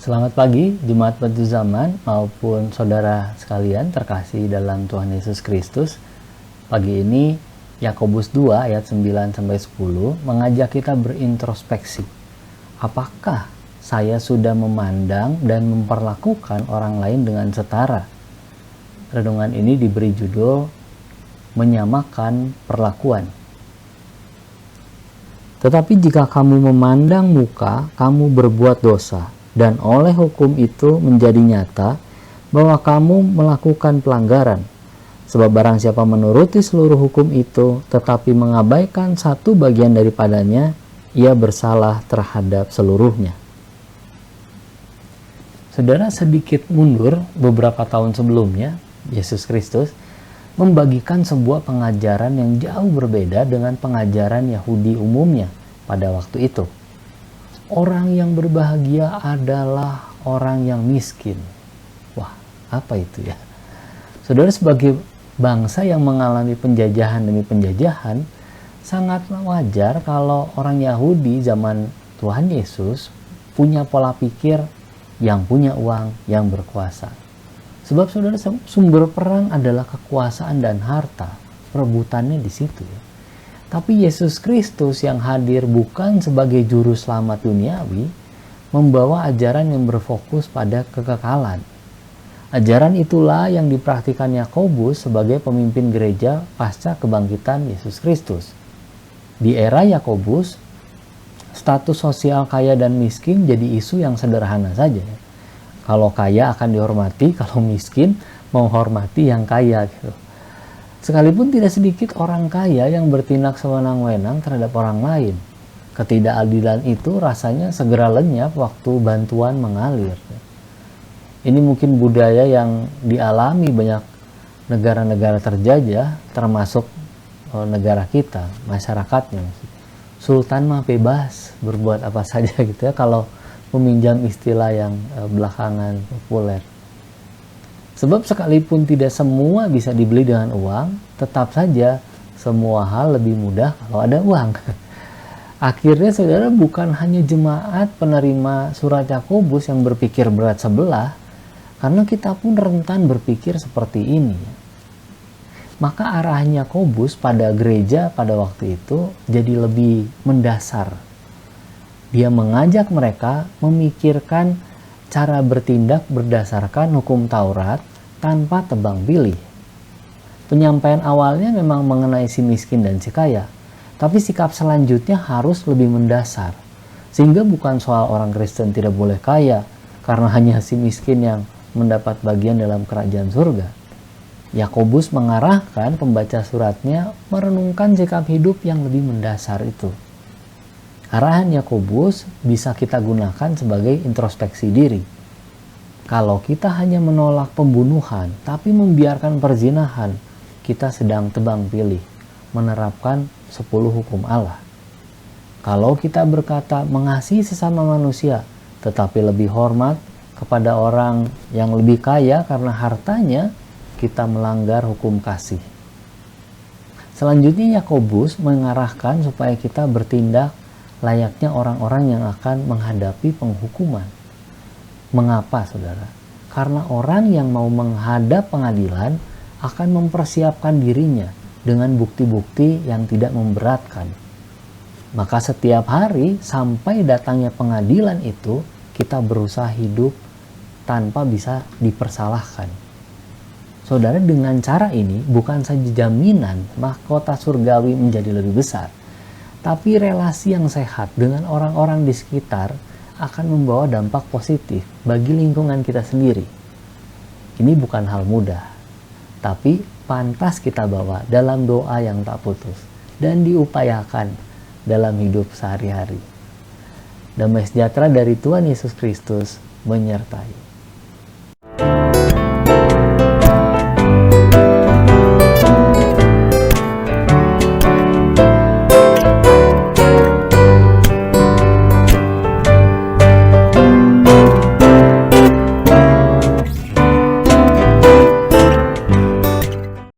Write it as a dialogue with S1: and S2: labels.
S1: Selamat pagi, Jemaat Bantu Zaman maupun saudara sekalian terkasih dalam Tuhan Yesus Kristus. Pagi ini Yakobus 2 ayat 9-10 mengajak kita berintrospeksi. Apakah saya sudah memandang dan memperlakukan orang lain dengan setara? Renungan ini diberi judul Menyamakan Perlakuan. Tetapi jika kamu memandang muka, kamu berbuat dosa, dan oleh hukum itu menjadi nyata bahwa kamu melakukan pelanggaran. Sebab barang siapa menuruti seluruh hukum itu, tetapi mengabaikan satu bagian daripadanya, ia bersalah terhadap seluruhnya. Saudara, sedikit mundur beberapa tahun sebelumnya, Yesus Kristus membagikan sebuah pengajaran yang jauh berbeda dengan pengajaran Yahudi umumnya pada waktu itu. Orang yang berbahagia adalah orang yang miskin. Wah, apa itu ya? Saudara, sebagai bangsa yang mengalami penjajahan demi penjajahan, sangat wajar kalau orang Yahudi zaman Tuhan Yesus punya pola pikir yang punya uang, yang berkuasa. Sebab saudara, sumber perang adalah kekuasaan dan harta. Perebutannya di situ ya. Tapi Yesus Kristus yang hadir bukan sebagai juru selamat duniawi, membawa ajaran yang berfokus pada kekekalan. Ajaran itulah yang dipraktikkan Yakobus sebagai pemimpin gereja pasca kebangkitan Yesus Kristus. Di era Yakobus, status sosial kaya dan miskin jadi isu yang sederhana saja. Kalau kaya akan dihormati, kalau miskin menghormati yang kaya gitu. Sekalipun tidak sedikit orang kaya yang bertindak sewenang-wenang terhadap orang lain. Ketidakadilan itu rasanya segera lenyap waktu bantuan mengalir. Ini mungkin budaya yang dialami banyak negara-negara terjajah, termasuk negara kita, masyarakatnya. Sultan mah bebas berbuat apa saja gitu ya, kalau meminjam istilah yang belakangan populer. Sebab sekalipun tidak semua bisa dibeli dengan uang, tetap saja semua hal lebih mudah kalau ada uang. Akhirnya saudara, bukan hanya jemaat penerima surat Yakobus yang berpikir berat sebelah, karena kita pun rentan berpikir seperti ini. Maka arahan Yakobus pada gereja pada waktu itu jadi lebih mendasar. Dia mengajak mereka memikirkan cara bertindak berdasarkan hukum Taurat tanpa tebang pilih. Penyampaian awalnya memang mengenai si miskin dan si kaya, tapi sikap selanjutnya harus lebih mendasar. Sehingga bukan soal orang Kristen tidak boleh kaya, karena hanya si miskin yang mendapat bagian dalam kerajaan surga. Yakobus mengarahkan pembaca suratnya merenungkan sikap hidup yang lebih mendasar itu. Arahan Yakobus bisa kita gunakan sebagai introspeksi diri. Kalau kita hanya menolak pembunuhan, tapi membiarkan perzinahan, kita sedang tebang pilih, menerapkan 10 hukum Allah. Kalau kita berkata mengasihi sesama manusia, tetapi lebih hormat kepada orang yang lebih kaya karena hartanya, kita melanggar hukum kasih. Selanjutnya Yakobus mengarahkan supaya kita bertindak layaknya orang-orang yang akan menghadapi penghukuman. Mengapa, saudara? Karena orang yang mau menghadap pengadilan akan mempersiapkan dirinya dengan bukti-bukti yang tidak memberatkan. Maka setiap hari sampai datangnya pengadilan itu, kita berusaha hidup tanpa bisa dipersalahkan. Saudara, dengan cara ini bukan saja jaminan mahkota surgawi menjadi lebih besar, tapi relasi yang sehat dengan orang-orang di sekitar akan membawa dampak positif bagi lingkungan kita sendiri. Ini bukan hal mudah, tapi pantas kita bawa dalam doa yang tak putus dan diupayakan dalam hidup sehari-hari. Damai sejahtera dari Tuhan Yesus Kristus menyertai.